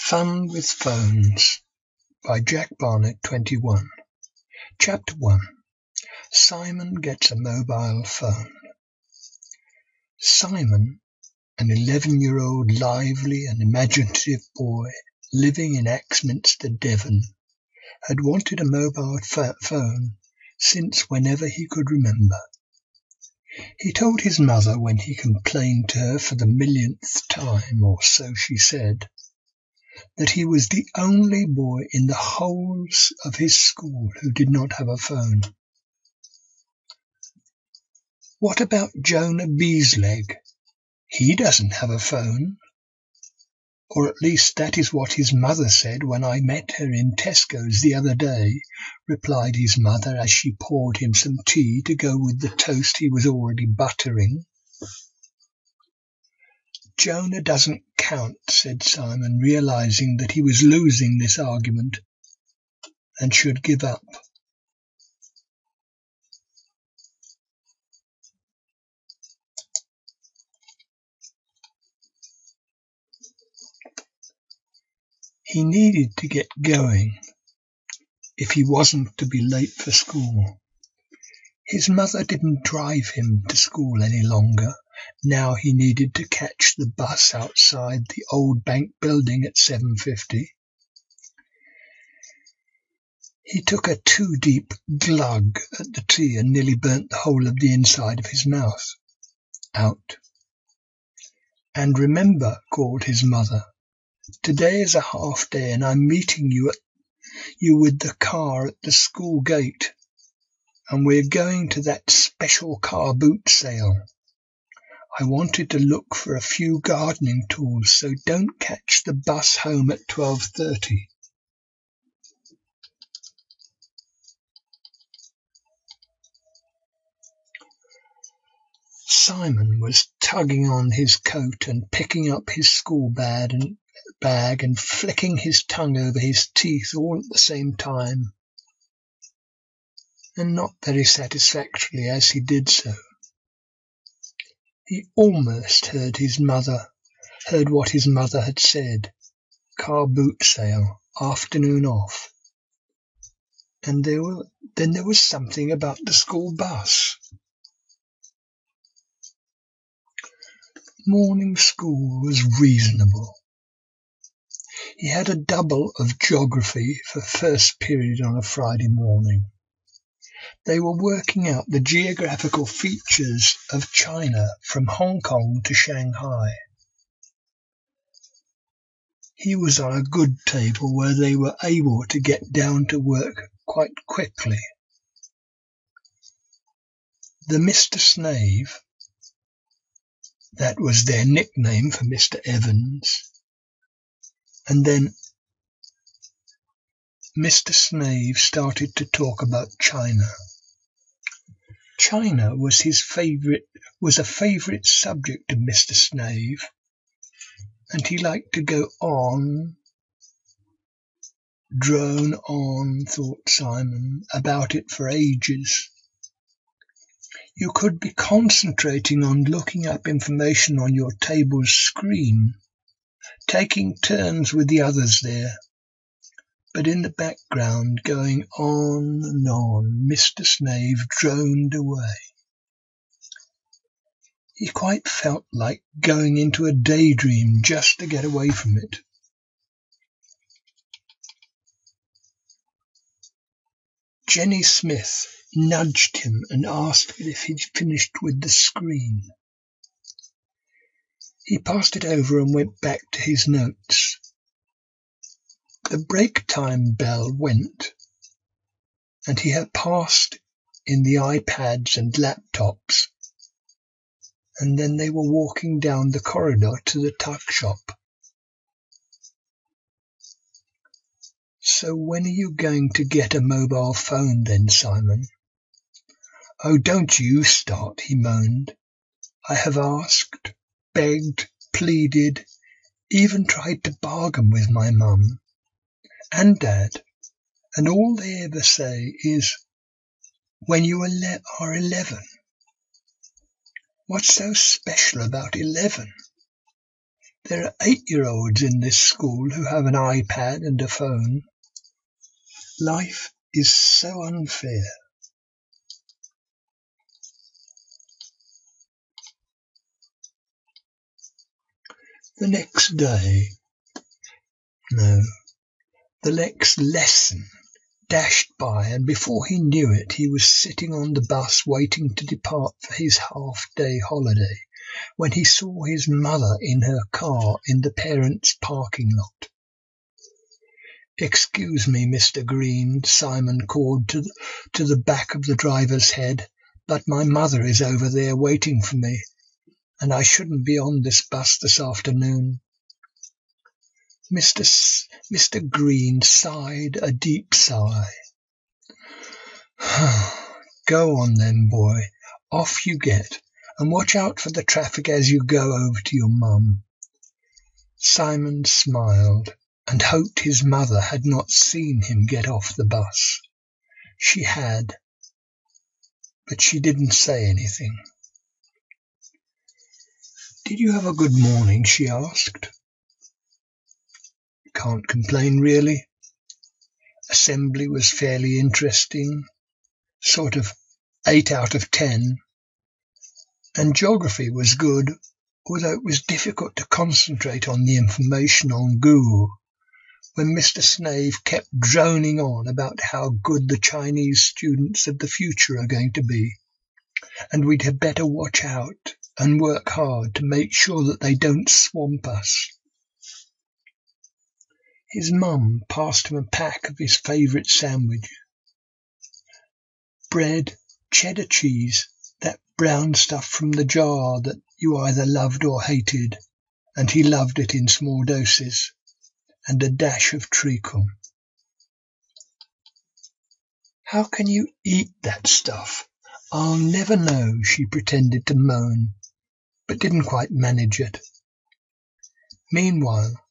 Fun with Phones by Jack Barnett, 21. Chapter 1. Simon gets a mobile phone. Simon, an 11-year-old lively and imaginative boy living in Axminster, Devon, had wanted a mobile phone since whenever he could remember. He told his mother when he complained to her for the millionth time, or so she said, that he was the only boy in the whole of his school who did not have a phone. "What about Jonah Beesleg? He doesn't have a phone." "Or at least that is what his mother said when I met her in Tesco's the other day," replied his mother as she poured him some tea to go with the toast he was already buttering. "Jonah doesn't count," said Simon, realizing that he was losing this argument and should give up. He needed to get going if he wasn't to be late for school. His mother didn't drive him to school any longer. Now he needed to catch the bus outside the old bank building at 7:50. He took a too-deep glug at the tea and nearly burnt the whole of the inside of his mouth out. "And remember," called his mother, "today is a half day and I'm meeting you with the car at the school gate, and we're going to that special car boot sale. I wanted to look for a few gardening tools, so don't catch the bus home at 12:30. Simon was tugging on his coat and picking up his school bag and flicking his tongue over his teeth all at the same time, and not very satisfactorily as he did so. He almost heard what his mother had said, car boot sale, afternoon off. And then there was something about the school bus. Morning school was reasonable. He had a double of geography for first period on a Friday morning. They were working out the geographical features of China from Hong Kong to Shanghai. He was on a good table where they were able to get down to work quite quickly. The Mr. Snave, that was their nickname for Mr. Evans, and then Mr. Snave started to talk about China. China was a favourite subject of Mr. Snave, and he liked to go on, drone on, thought Simon, about it for ages. You could be concentrating on looking up information on your table's screen, taking turns with the others there, but in the background, going on and on, Mr. Snave droned away. He quite felt like going into a daydream just to get away from it. Jenny Smith nudged him and asked if he'd finished with the screen. He passed it over and went back to his notes. The break time bell went, and he had passed in the iPads and laptops, and then they were walking down the corridor to the tuck shop. "So when are you going to get a mobile phone then, Simon?" "Oh, don't you start," he moaned. "I have asked, begged, pleaded, even tried to bargain with my mum and Dad, and all they ever say is, 'when you are 11. What's so special about 11? There are 8-year-olds in this school who have an iPad and a phone. Life is so unfair. The next day, no, the next lesson dashed by, and before he knew it, he was sitting on the bus waiting to depart for his half-day holiday, when he saw his mother in her car in the parents' parking lot. "Excuse me, Mr. Green," Simon called to the back of the driver's head, "but my mother is over there waiting for me, and I shouldn't be on this bus this afternoon." Mr. Green sighed a deep sigh. "Go on then, boy, off you get, and watch out for the traffic as you go over to your mum." Simon smiled and hoped his mother had not seen him get off the bus. She had, but she didn't say anything. "Did you have a good morning?" she asked. "Can't complain, really. Assembly was fairly interesting, sort of 8 out of 10, and geography was good, although it was difficult to concentrate on the information on Google when Mr. Snave kept droning on about how good the Chinese students of the future are going to be, and we'd have better watch out and work hard to make sure that they don't swamp us." His mum passed him a pack of his favourite sandwich. Bread, cheddar cheese, that brown stuff from the jar that you either loved or hated, and he loved it in small doses, and a dash of treacle. "How can you eat that stuff? I'll never know," she pretended to moan, but didn't quite manage it. Meanwhile,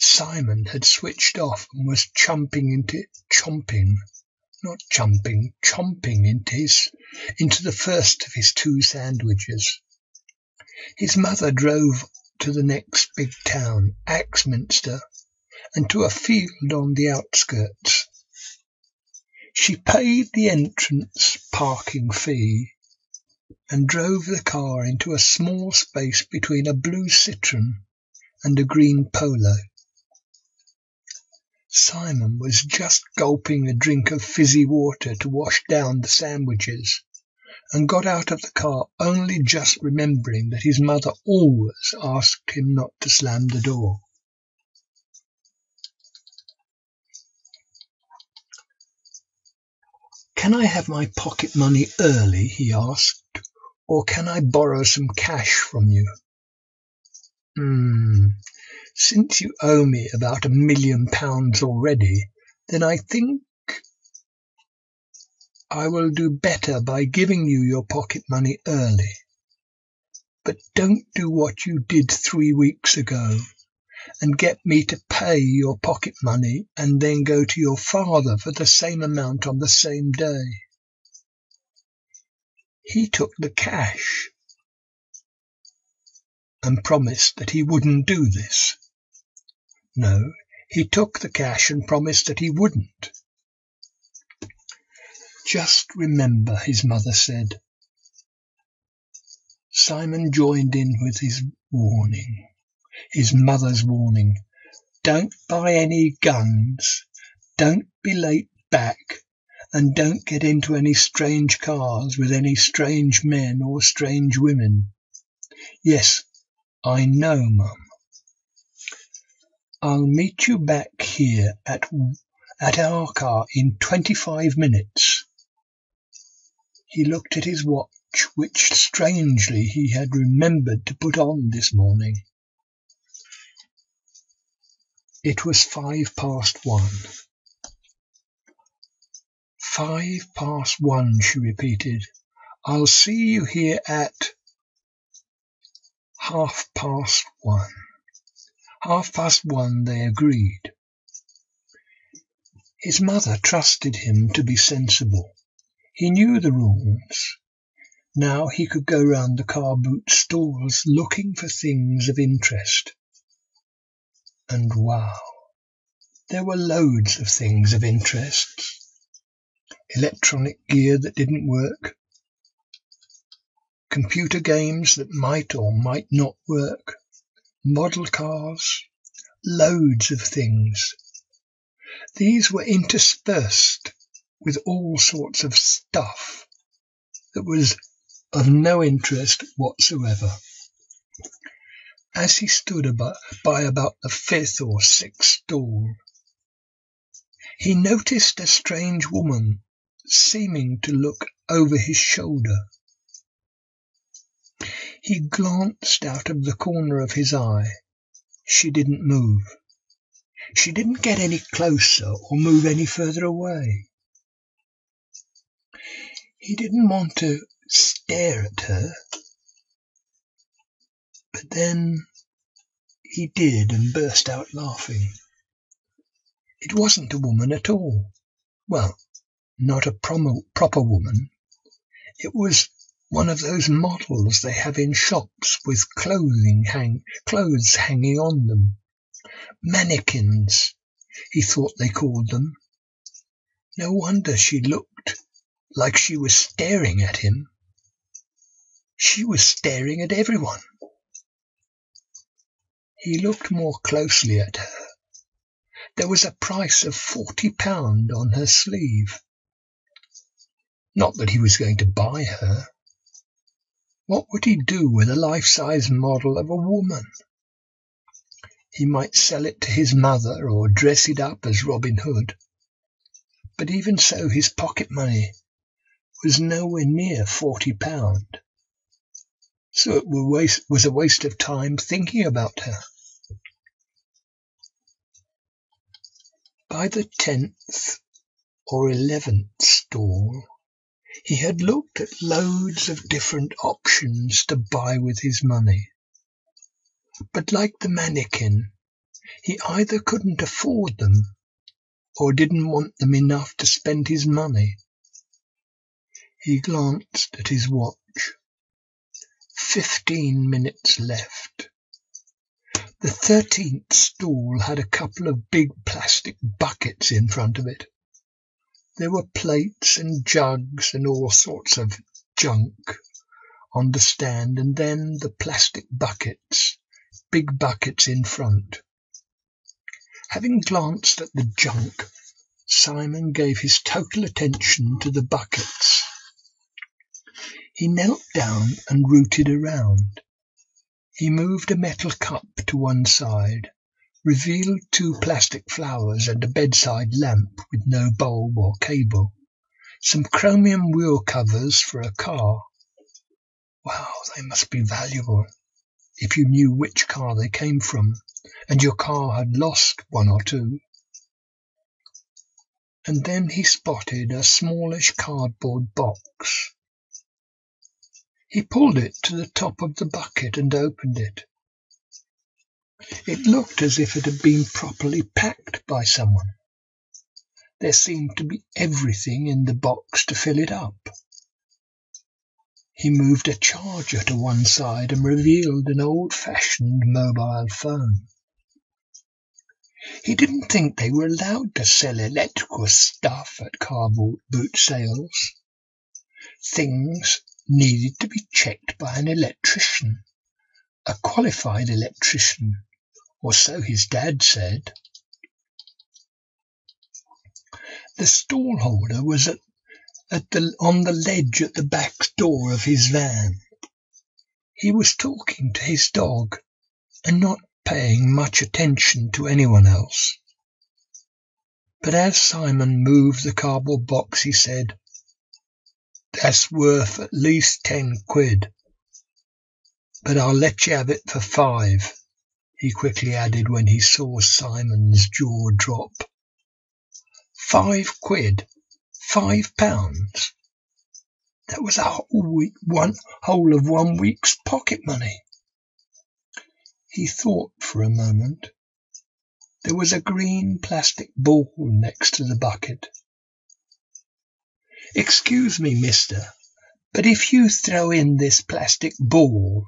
Simon had switched off and was chomping into the first of his 2 sandwiches. His mother drove to the next big town, Axminster, and to a field on the outskirts. She paid the entrance parking fee and drove the car into a small space between a blue Citroen and a green Polo. Simon was just gulping a drink of fizzy water to wash down the sandwiches, and got out of the car only just remembering that his mother always asked him not to slam the door. "Can I have my pocket money early?" he asked, "or can I borrow some cash from you?" Since you owe me about £1 million already, then I think I will do better by giving you your pocket money early. But don't do what you did 3 weeks ago, and get me to pay your pocket money and then go to your father for the same amount on the same day. He took the cash and promised that he wouldn't do this. No, he took the cash and promised that he wouldn't. "Just remember," his mother said. Simon joined in with his mother's warning. "Don't buy any guns, don't be late back, and don't get into any strange cars with any strange men or strange women." "Yes, I know, Mum. I'll meet you back here at our car in 25 minutes. He looked at his watch, which strangely he had remembered to put on this morning. It was 1:05. 1:05, she repeated. "I'll see you here at 1:30. 1:30, they agreed. His mother trusted him to be sensible. He knew the rules. Now he could go round the car boot stalls looking for things of interest. and wow, there were loads of things of interest. Electronic gear that didn't work, computer games that might or might not work, model cars, loads of things. These were interspersed with all sorts of stuff that was of no interest whatsoever. As he stood by about the fifth or sixth stall, he noticed a strange woman seeming to look over his shoulder. He glanced out of the corner of his eye. She didn't move. She didn't get any closer or move any further away. He didn't want to stare at her, but then he did and burst out laughing. It wasn't a woman at all. Well, not a proper woman. It was one of those models they have in shops with clothes hanging on them. Mannequins, he thought they called them. No wonder she looked like she was staring at him. She was staring at everyone. He looked more closely at her. There was a price of £40 on her sleeve. Not that he was going to buy her. What would he do with a life-size model of a woman? He might sell it to his mother or dress it up as Robin Hood. But even so, his pocket money was nowhere near £40. So it was a waste of time thinking about her. By the 10th or 11th stall, he had looked at loads of different options to buy with his money. But like the mannequin, he either couldn't afford them or didn't want them enough to spend his money. He glanced at his watch. 15 minutes left. The 13th stall had a couple of big plastic buckets in front of it. There were plates and jugs and all sorts of junk on the stand, and then the plastic buckets, big buckets in front. Having glanced at the junk, Simon gave his total attention to the buckets. He knelt down and rooted around. He moved a metal cup to one side, revealed 2 plastic flowers and a bedside lamp with no bulb or cable, some chromium wheel covers for a car. Wow, they must be valuable if you knew which car they came from and your car had lost 1 or 2. And then he spotted a smallish cardboard box. He pulled it to the top of the bucket and opened it. It looked as if it had been properly packed by someone. There seemed to be everything in the box to fill it up. He moved a charger to one side and revealed an old-fashioned mobile phone. He didn't think they were allowed to sell electrical stuff at car boot sales. Things needed to be checked by an electrician, a qualified electrician, or so his dad said. The stallholder was on the ledge at the back door of his van. He was talking to his dog and not paying much attention to anyone else. But as Simon moved the cardboard box, he said, "That's worth at least 10 quid. But I'll let you have it for 5, he quickly added when he saw Simon's jaw drop. 5 quid, £5. That was a whole of 1 week's pocket money. He thought for a moment. There was a green plastic ball next to the bucket. "Excuse me, mister, but if you throw in this plastic ball,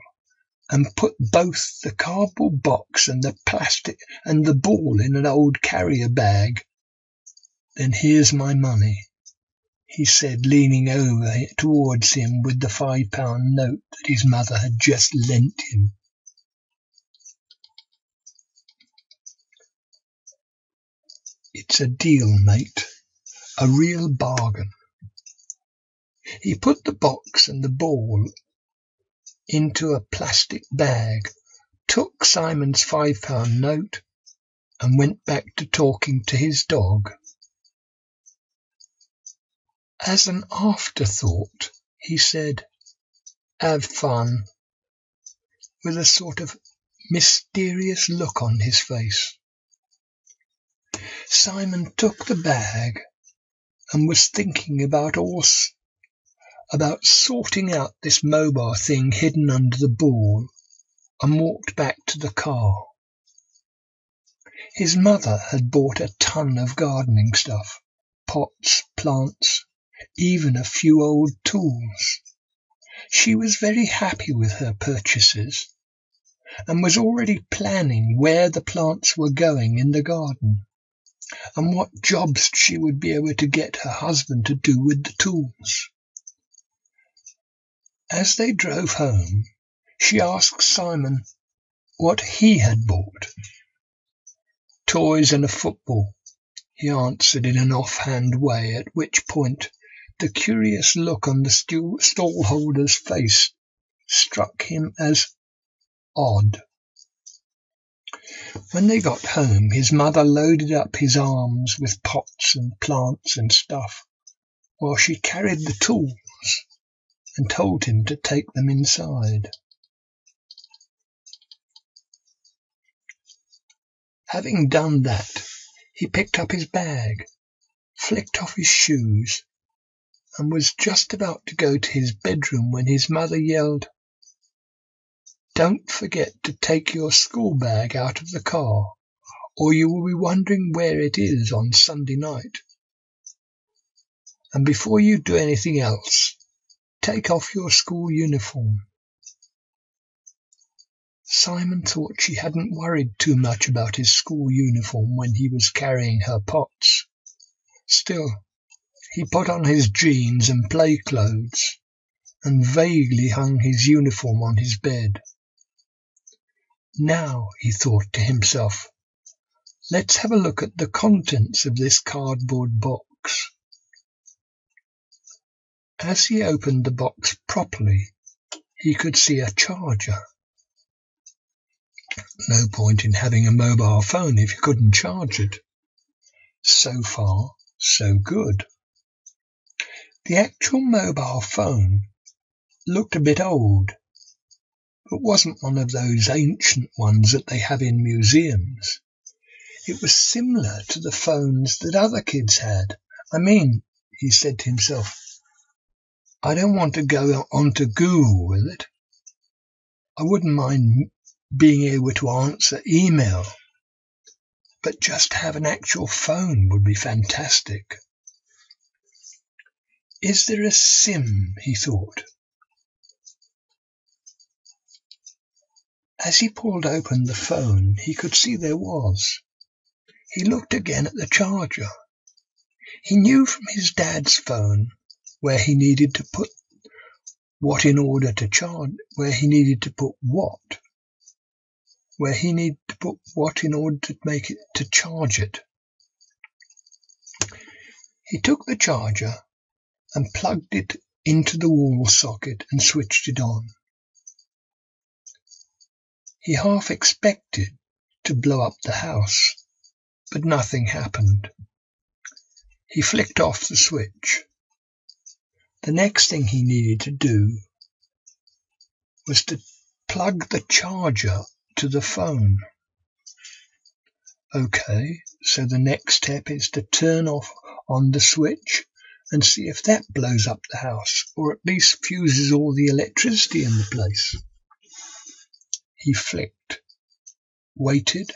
and put both the cardboard box and the plastic and the ball in an old carrier bag. Then here's my money, he said, leaning over towards him with the £5 note that his mother had just lent him. It's a deal, mate, a real bargain. He put the box and the ball into a plastic bag, took Simon's £5 note, and went back to talking to his dog. As an afterthought, he said, "Have fun," with a sort of mysterious look on his face. Simon took the bag and was thinking about sorting out this mobile thing hidden under the ball, and walked back to the car. His mother had bought a ton of gardening stuff, pots, plants, even a few old tools. She was very happy with her purchases and was already planning where the plants were going in the garden and what jobs she would be able to get her husband to do with the tools. As they drove home, she asked Simon what he had bought. "Toys and a football," he answered in an offhand way, at which point the curious look on the stallholder's face struck him as odd. When they got home, his mother loaded up his arms with pots and plants and stuff, while she carried the tools and told him to take them inside. Having done that, he picked up his bag, flicked off his shoes, and was just about to go to his bedroom when his mother yelled, "Don't forget to take your school bag out of the car, or you will be wondering where it is on Sunday night. And before you do anything else, take off your school uniform." Simon thought she hadn't worried too much about his school uniform when he was carrying her pots. Still, he put on his jeans and play clothes and vaguely hung his uniform on his bed. Now, he thought to himself, let's have a look at the contents of this cardboard box. As he opened the box properly, he could see a charger. No point in having a mobile phone if you couldn't charge it. So far, so good. The actual mobile phone looked a bit old, but wasn't one of those ancient ones that they have in museums. It was similar to the phones that other kids had. I mean, he said to himself, I don't want to go onto Google with it. I wouldn't mind being able to answer email, but just have an actual phone would be fantastic. Is there a SIM, he thought. As he pulled open the phone, he could see there was. He looked again at the charger. He knew from his dad's phone where he needed to put what in order to charge, where he needed to put what in order to make it to charge it. He took the charger and plugged it into the wall socket and switched it on. He half expected to blow up the house, but nothing happened. He flicked off the switch. The next thing he needed to do was to plug the charger to the phone. Okay, so the next step is to turn on the switch and see if that blows up the house, or at least fuses all the electricity in the place. He flicked, waited,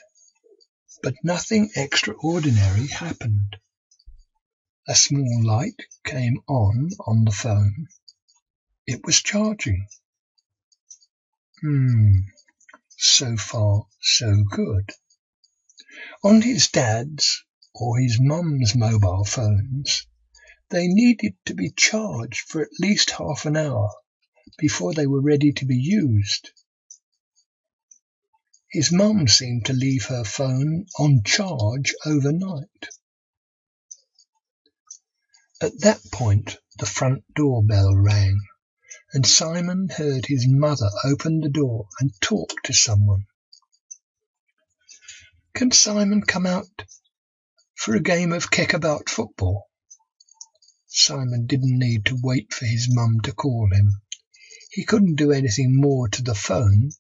but nothing extraordinary happened. A small light came on the phone. It was charging. So far, so good. On his dad's or his mum's mobile phones, they needed to be charged for at least half an hour before they were ready to be used. His mum seemed to leave her phone on charge overnight. At that point, the front door bell rang, and Simon heard his mother open the door and talk to someone. "Can Simon come out for a game of kickabout football?" Simon didn't need to wait for his mum to call him. He couldn't do anything more to the phone,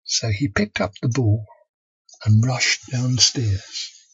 so he picked up the ball and rushed downstairs.